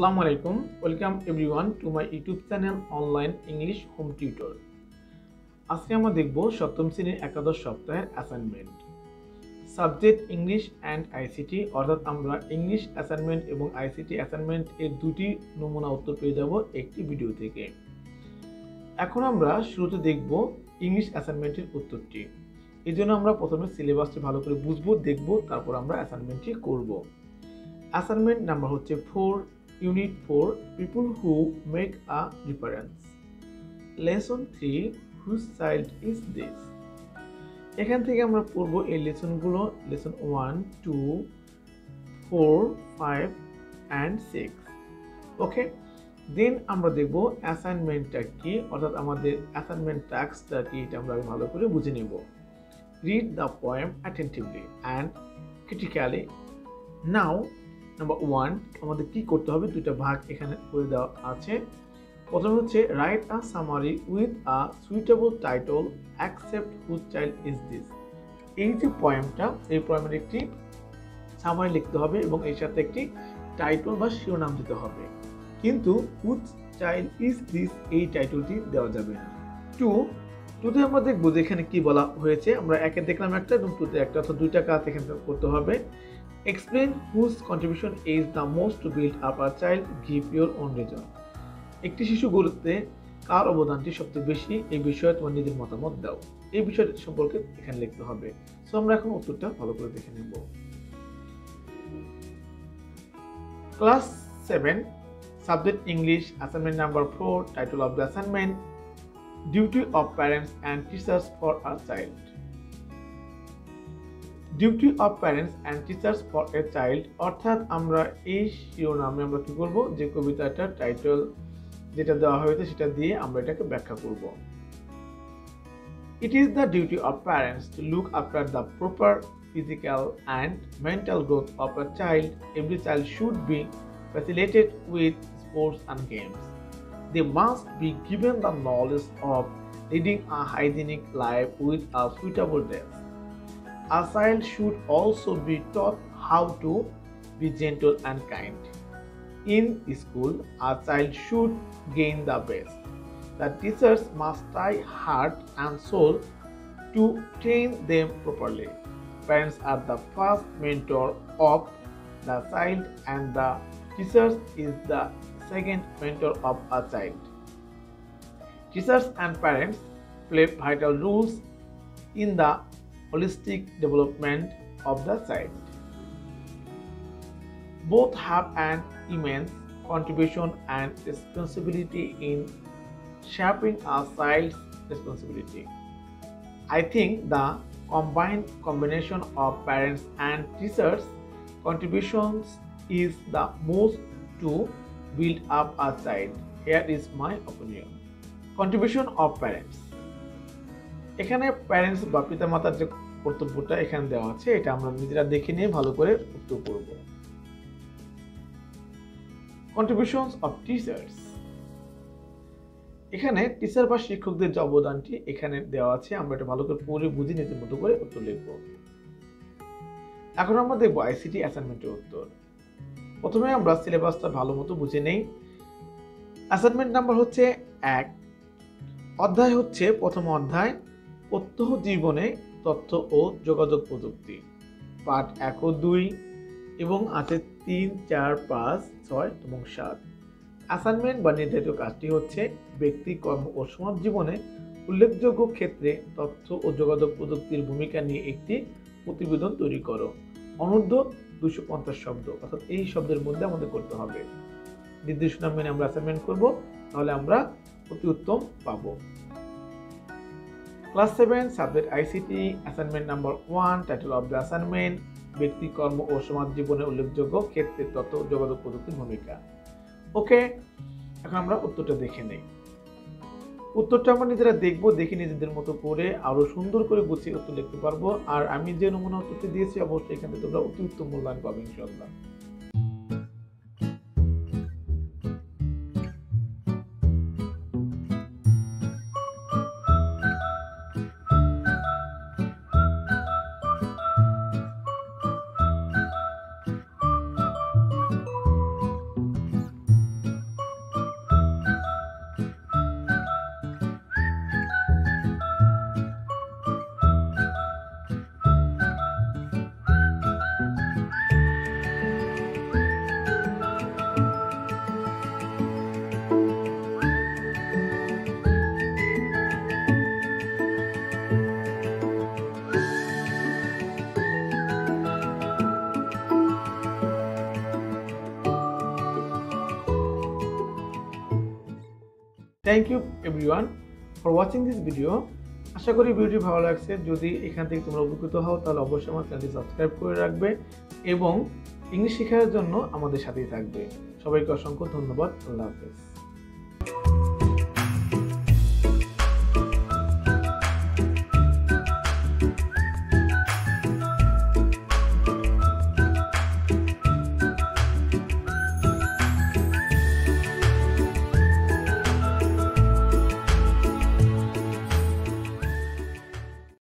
Assalamu alaikum. Welcome everyone to my YouTube channel Online English Home Tutor. আজকে আমরা দেখব সপ্তম শ্রেণীর একাদশ সপ্তাহের assignment. Subject English and ICT, অর্থাৎ আমরা ইংলিশ অ্যাসাইনমেন্ট এবং আইসিটি অ্যাসাইনমেন্ট এর দুটি নমুনা উত্তর পেয়ে যাব একটি ভিডিও থেকে। এখন আমরা শুরুতে দেখব ইংলিশ অ্যাসাইনমেন্টের উত্তরটি। এই জন্য আমরা প্রথমে সিলেবাসটি ভালো করে বুঝবো, দেখব, তারপর আমরা অ্যাসাইনমেন্টটি করব। অ্যাসাইনমেন্ট নাম্বার হচ্ছে 4, Unit 4, People Who Make a Difference. Lesson 3, Whose Child is This? এখান থেকে আমরা পড়ব এই লেসনগুলো, লেসন 1, 2, 4, 5 and 6। ওকে, দেন আমরা দেখব অ্যাসাইনমেন্টটা কি, অর্থাৎ আমাদের অ্যাসাইনমেন্ট টাস্কটা কি, এটা আমরা ভালো করে বুঝে নেব। Read the poem attentively and critically. Now number 1, আমাদের কি করতে হবে, দুটো ভাগ এখানে করে দেওয়া আছে। প্রথমে হচ্ছে write a summary with a suitable title accept whose child is this. এই যে পয়েমটা, এই পয়েমের একটি সামারি লিখতে হবে এবং এর সাথে একটি টাইটল বা শিরোনাম দিতে হবে, কিন্তু হুজ চাইল্ড ইজ দিস এই টাইটলটি দেওয়া যাবে না। টুতে আমরা দেখবো যে এখানে কি বলা হয়েছে। আমরা একে দেখলাম একটা এবং টুতে একটা, অর্থাৎ দুইটা কাজ এখানে করতে হবে। Explain whose contribution is the most to build up a child, give your own reason. একটি শিশু গড়তে কার অবদানটি সবচেয়ে বেশি, এই বিষয়ে তোমার নিজের মতামত দাও। এই বিষয়টি সম্পর্কে এখানে লিখতে হবে। সো আমরা এখন উত্তরটা ভালো করে দেখে নেব। Class 7, subject English, assignment number 4, title of the assignment duty of parents and teachers for a child. Duty of parents and teachers for a child, অর্থাৎ আমরা এই শিরোনামে আমরা কি করব, যে কবিতাটার টাইটেল যেটা দেওয়া হয়েছে সেটা দিয়ে আমরা এটাকে ব্যাখ্যা করব। It is the duty of parents to look after the proper physical and mental growth of a child. Every child should be facilitated with sports and games. They must be given the knowledge of leading a hygienic life with a suitable dress. A child should also be taught how to be gentle and kind. In school, a child should gain the best. The teachers must try heart and soul to train them properly. Parents are the first mentor of the child and the teachers is the second mentor of a child. Teachers and parents play vital roles in the holistic development of the child. Both have an immense contribution and responsibility in shaping a child's responsibility. I think the combination of parents and teachers' contributions is the most to build up a child. Here is my opinion. Contribution of parents. এখানে parents বা পিতামাতার যে কর্তব্যটা এখানে দেওয়া আছে, এটা আমরা নিজেরা দেখে নিয়ে ভালো করে উত্তর করব। কন্ট্রিবিউশনস অফ টিচার্স, এখানে টিচার বা শিক্ষকদের যে অবদানটি এখানে দেওয়া আছে, আমরা এটা ভালো করে পড়ে বুঝে নিজের মতো করে উত্তর লিখব। এখন আমরা দেখব আইসিটি অ্যাসাইনমেন্টের উত্তর। প্রথমে আমরা সিলেবাসটা ভালো মতো বুঝে নেই। অ্যাসাইনমেন্ট নাম্বার হচ্ছে 1, অধ্যায় হচ্ছে প্রথম অধ্যায় প্রত্যহ জীবনে তথ্য ও যোগাযোগ প্রযুক্তি, পাঠ 1 ও 2 এবং আছে 3, 4, 5, 6 এবং 7। অ্যাসাইনমেন্ট বা নির্ধারিত কাজটি হচ্ছে ব্যক্তি, কর্ম ও সমাজ জীবনে উল্লেখযোগ্য ক্ষেত্রে তথ্য ও যোগাযোগ প্রযুক্তির ভূমিকা নিয়ে একটি প্রতিবেদন তৈরি করো। অনূর্ধ্ব 250 শব্দ, অর্থাৎ এই শব্দের মধ্যে আমাদের করতে হবে। নির্দেশনা মেনে আমরা অ্যাসাইনমেন্ট করব, তাহলে আমরা অতি উত্তম পাবো। Class 7, subject ICT, assignment number 1, title of the assignment ব্যক্তি, কর্ম ও সমাজ জীবনে উল্লেখযোগ্য ক্ষেত্রে তথ্য যোগাযোগ প্রযুক্তির ভূমিকা। ওকে, এখন আমরা উত্তরটা দেখে নেই। উত্তরটা আমরা নিজেরা দেখবো, দেখে নিজেদের মতো করে আরো সুন্দর করে গুছিয়ে উত্তর লিখতে পারবো। আর আমি যে নমুনা উত্তরটি দিয়েছি, অবশ্যই এখান থেকে তোমরা অতি উত্তম মূল্যায়ন পাবে ইনশাআল্লাহ। Thank you everyone for watching this video. আশা করি ভিডিওটি ভালো লাগছে। যদি এখান থেকে তোমরা উপকৃত হও তাহলে অবশ্যই আমার চ্যানেলটি সাবস্ক্রাইব করে রাখবে এবং ইংলিশ শেখার জন্য আমাদের সাথেই থাকবে। সবাইকে অসংখ্য ধন্যবাদ। আল্লাহ হাফেজ।